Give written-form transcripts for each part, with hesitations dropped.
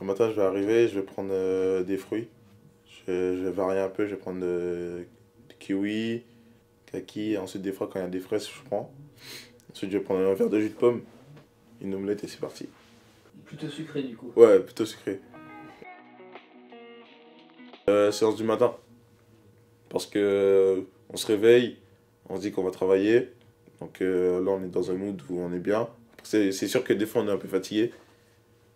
Un matin, je vais arriver, je vais prendre des fruits. Je vais varier un peu, je vais prendre du kiwi, kaki. Ensuite, des fois, quand il y a des fraises, je prends. Ensuite, je vais prendre un verre de jus de pomme, une omelette et c'est parti. Plutôt sucré du coup. Ouais, plutôt sucré. Séance du matin. Parce que on se réveille, on se dit qu'on va travailler. Donc là, on est dans un mood où on est bien. C'est sûr que des fois, on est un peu fatigué.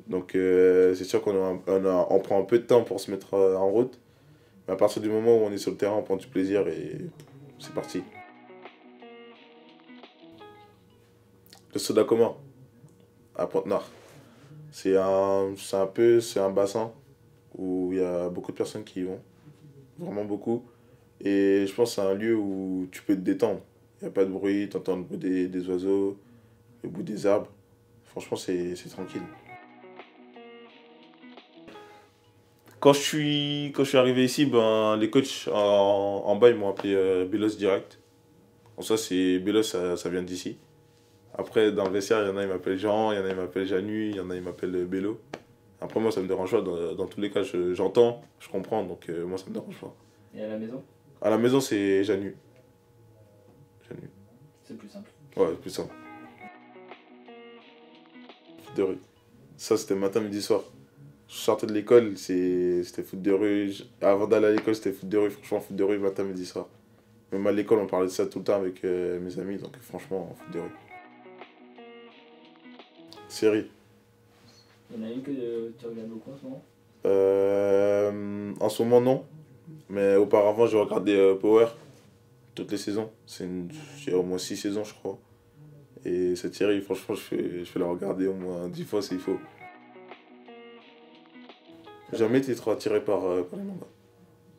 Donc c'est sûr on prend un peu de temps pour se mettre en route. Mais à partir du moment où on est sur le terrain, on prend du plaisir et c'est parti. Le Soda Coma, à Pointe-Noire. C'est un bassin où il y a beaucoup de personnes qui y vont. Vraiment beaucoup. Et je pense que c'est un lieu où tu peux te détendre. Il n'y a pas de bruit, tu entends le bruit des oiseaux, le bruit des arbres. Franchement, c'est tranquille. Quand je suis arrivé ici, ben, les coachs en bas, ils m'ont appelé Belos direct. Bon, ça, c'est Belos, ça vient d'ici. Après, dans le vestiaire, il y en a, ils m'appellent Jean, il y en a, ils m'appellent Janu, il y en a, ils m'appellent Bélo. Après, moi, ça me dérange pas. Dans tous les cas, j'entends, je comprends, donc moi, ça me dérange pas. Et à la maison, À la maison, c'est Janu. Janu. c'est plus simple. Ouais, c'est plus simple. Foot de rue. Ça, c'était matin, midi, soir. Je sortais de l'école, c'était foot de rue. Avant d'aller à l'école, c'était foot de rue. Franchement, foot de rue, matin, midi, soir. Même à l'école, on parlait de ça tout le temps avec mes amis, donc franchement, foot de rue. Série. Il y en a une que tu regardes beaucoup en ce moment. En ce moment, non. Mais auparavant, j'ai regardé Power toutes les saisons. J'ai au moins 6 saisons, je crois. Et cette série, franchement, je fais la regarder au moins 10 fois s'il faut. J'ai jamais été trop attiré par les mangas.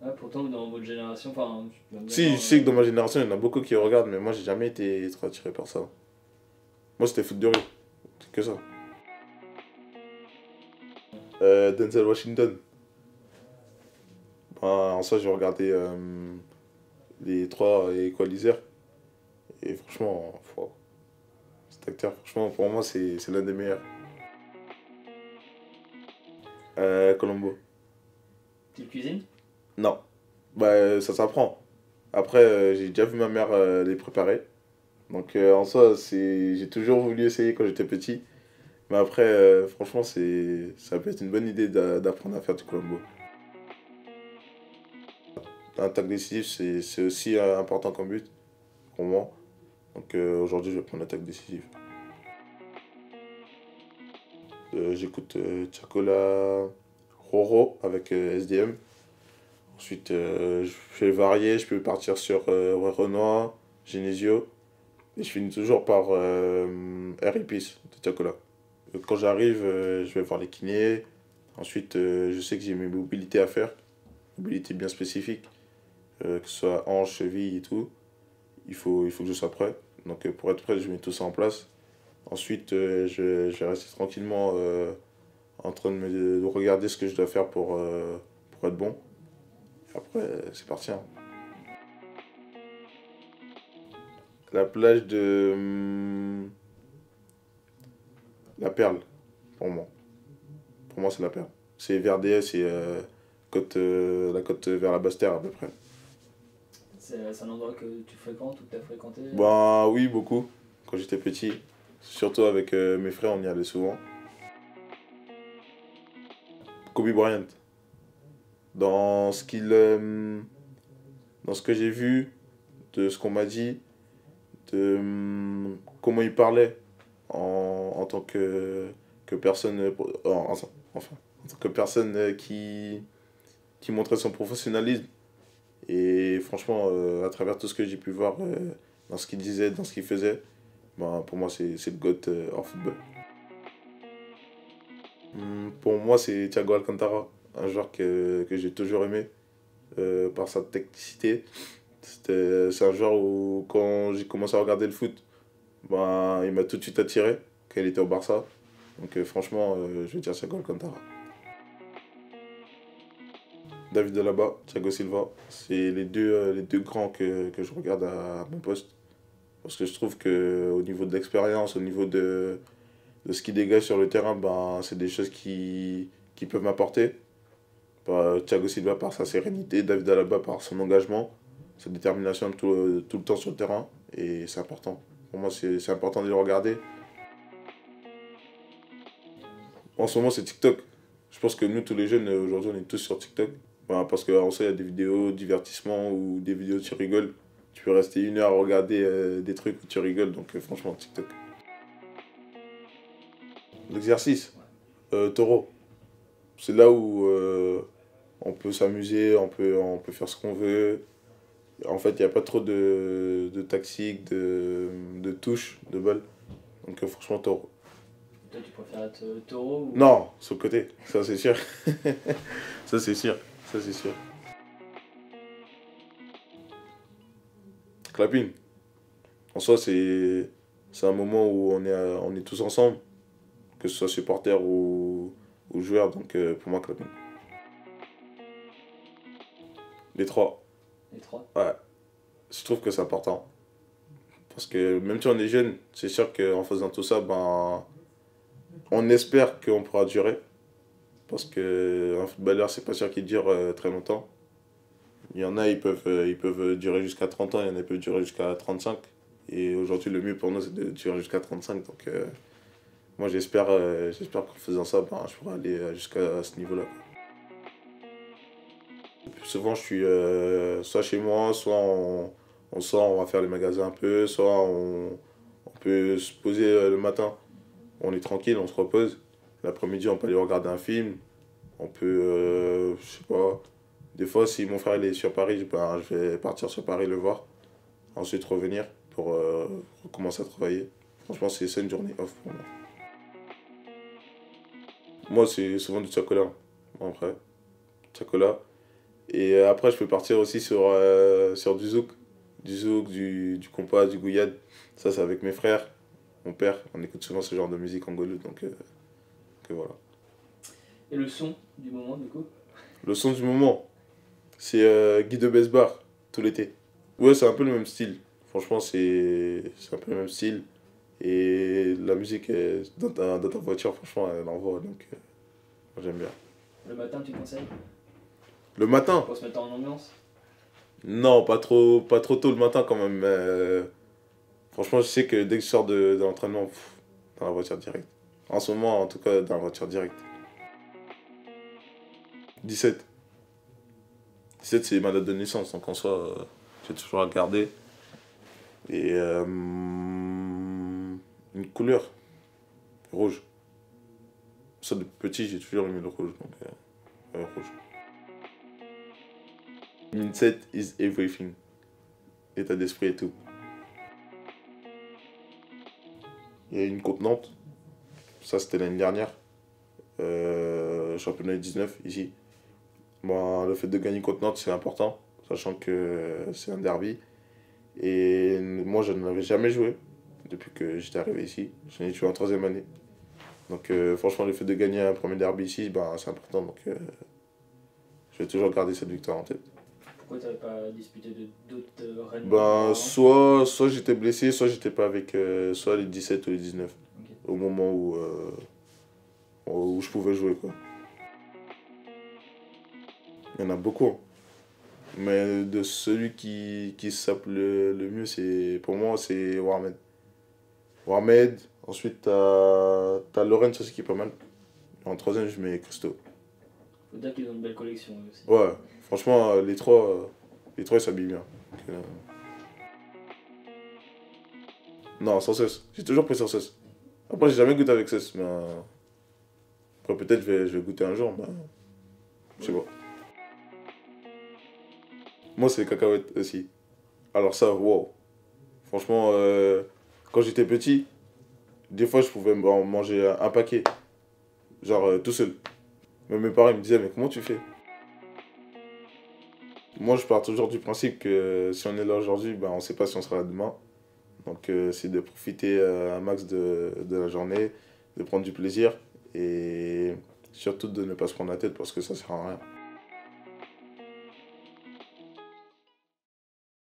Ah, pourtant, dans votre génération, enfin, tu vas me dire, Si, je sais que dans ma génération, il y en a beaucoup qui regardent, mais moi, j'ai jamais été trop attiré par ça. Moi, c'était foot de rue. C'est que ça. Denzel Washington. Ben, en ça, j'ai regardé les trois Equalizer. Et franchement, cet acteur, franchement, pour moi, c'est l'un des meilleurs. Colombo. tu cuisines. Non. Bah, ça s'apprend. Après, j'ai déjà vu ma mère les préparer. Donc, en soi, j'ai toujours voulu essayer quand j'étais petit. Mais après, franchement, ça peut être une bonne idée d'apprendre à faire du Colombo. Un tag décisif, c'est aussi important comme but pour moi. Donc, aujourd'hui, je vais prendre l'attaque décisive. J'écoute Chacola Roro avec SDM. Ensuite, je fais varier, je peux partir sur Renoir, Genesio. Et je finis toujours par Harry Peace de Chacola. Quand j'arrive, je vais voir les kinés. Ensuite, je sais que j'ai mes mobilités à faire. Mobilités bien spécifiques. Que ce soit hanche, cheville et tout. Il faut que je sois prêt. Donc pour être prêt, je mets tout ça en place. Ensuite, je vais rester tranquillement en train de regarder ce que je dois faire pour être bon. Après, c'est parti, hein. La plage de La Perle, pour moi. Pour moi, c'est la Perle. C'est vers DS et la côte vers la Basse-Terre à peu près. C'est un endroit que tu fréquentes ou que tu as fréquenté. Bah oui, beaucoup. Quand j'étais petit. Surtout avec mes frères, on y allait souvent. Kobe Bryant. Dans ce qu'il, dans ce que j'ai vu, de ce qu'on m'a dit, de comment il parlait en tant que personne, enfin, en tant que personne qui montrait son professionnalisme. Et franchement, à travers tout ce que j'ai pu voir dans ce qu'il disait, dans ce qu'il faisait, ben, pour moi, c'est le GOAT hors football. Pour moi, c'est Thiago Alcantara, un joueur que j'ai toujours aimé par sa technicité. C'est un joueur où, quand j'ai commencé à regarder le foot, ben, il m'a tout de suite attiré quand il était au Barça. Donc, franchement, je vais dire Thiago Alcantara. David Alaba, Thiago Silva, c'est les deux grands que je regarde à mon poste. Parce que je trouve qu'au niveau de l'expérience, au niveau de ce qu'ils dégagent sur le terrain, ben, c'est des choses qui peuvent m'apporter. Thiago Silva par sa sérénité, David Alaba par son engagement, sa détermination tout le temps sur le terrain. Et c'est important. Pour moi, c'est important de les regarder. En ce moment, c'est TikTok. Je pense que nous, tous les jeunes, aujourd'hui, on est tous sur TikTok. Voilà, parce qu'en soi, il y a des vidéos divertissement ou des vidéos où tu rigoles. Tu peux rester 1 heure à regarder des trucs où tu rigoles. Donc, franchement, TikTok. L'exercice, taureau. C'est là où on peut s'amuser, on peut faire ce qu'on veut. En fait, il n'y a pas trop de tactique, de touches, de balles. Donc, franchement, taureau. Toi, tu préfères être taureau ou... Non, sur le côté, ça c'est sûr. Ça c'est sûr, ça c'est sûr. Clapping. En soi, c'est un moment où on est tous ensemble, que ce soit supporters ou joueurs, donc pour moi, clapping. Les trois. Les trois? Ouais, je trouve que c'est important. Parce que même si on est jeune, c'est sûr qu'en faisant tout ça, ben, on espère qu'on pourra durer. Parce qu'un footballeur, c'est pas sûr qu'il dure très longtemps. Il y en a, ils peuvent durer jusqu'à 30 ans, il y en a, ils peuvent durer jusqu'à 35. Et aujourd'hui, le mieux pour nous, c'est de durer jusqu'à 35. Donc, moi, j'espère qu'en faisant ça, ben, je pourrai aller jusqu'à ce niveau-là. Le plus souvent, je suis soit chez moi, soit on sort, on va faire les magasins un peu, soit on peut se poser le matin. On est tranquille, on se repose. L'après-midi, on peut aller regarder un film. On peut, je sais pas. Des fois, si mon frère il est sur Paris, ben, je vais partir sur Paris le voir. Ensuite, revenir pour recommencer à travailler. Franchement, c'est ça une journée off pour moi. Moi, c'est souvent du chocolat. En vrai, chocolat. Et après, je peux partir aussi sur du zouk. Du zouk, du compas, du gouyad. Ça, c'est avec mes frères, mon père. On écoute souvent ce genre de musique en Guadeloupe. Donc, voilà. Et le son du moment, du coup? Le son du moment, c'est Guy de Besbar, tout l'été. Ouais, c'est un peu le même style. Franchement, c'est un peu le même style. Et la musique dans ta voiture, franchement, elle envoie. Donc, moi, j'aime bien. Le matin, tu conseilles? Le matin? Pour se mettre en ambiance? Non, pas trop tôt le matin quand même. Mais, franchement, je sais que dès que je sors de l'entraînement, dans la voiture directe. En ce moment, en tout cas, dans la voiture directe. 17. 17, c'est ma date de naissance, donc en soi, j'ai toujours à le garder. Et une couleur, rouge. Ça, depuis petit, j'ai toujours aimé le rouge, donc rouge. Mindset is everything. État d'esprit et tout. Il y a une contre Nantes, ça c'était l'année dernière, championnat 19 ici. Bon, le fait de gagner contre Nantes, c'est important, sachant que c'est un derby. Et moi, je n'avais jamais joué depuis que j'étais arrivé ici. J'en ai joué en 3e année. Donc, franchement, le fait de gagner un premier derby ici, ben, c'est important. Donc, je vais toujours garder cette victoire en tête. Pourquoi tu n'avais pas disputé d'autres Rennes? Ben, soit j'étais blessé, soit j'étais pas avec soit les 17 ou les 19. Okay. Au moment où je pouvais jouer, quoi. Il y en a beaucoup. Mais de celui qui sape le mieux, pour moi, c'est Warmed. Warmed, ensuite t'as Lorenz aussi qui est pas mal. En 3e, je mets Christo. Faut dire qu'ils ont une belle collection aussi. Ouais, franchement, les trois ils s'habillent bien. Donc, non, sans cesse. J'ai toujours pris sans cesse. Après, j'ai jamais goûté avec cesse, mais après, peut-être je vais goûter un jour, mais je sais pas. Moi, c'est les cacahuètes aussi. Alors ça, wow. Franchement, quand j'étais petit, des fois, je pouvais en manger un paquet. Genre, tout seul. Même mes parents ils me disaient, mais comment tu fais? Moi, je pars toujours du principe que si on est là aujourd'hui, ben, on ne sait pas si on sera là demain. Donc, c'est de profiter un max de la journée, de prendre du plaisir et surtout de ne pas se prendre la tête parce que ça sert à rien.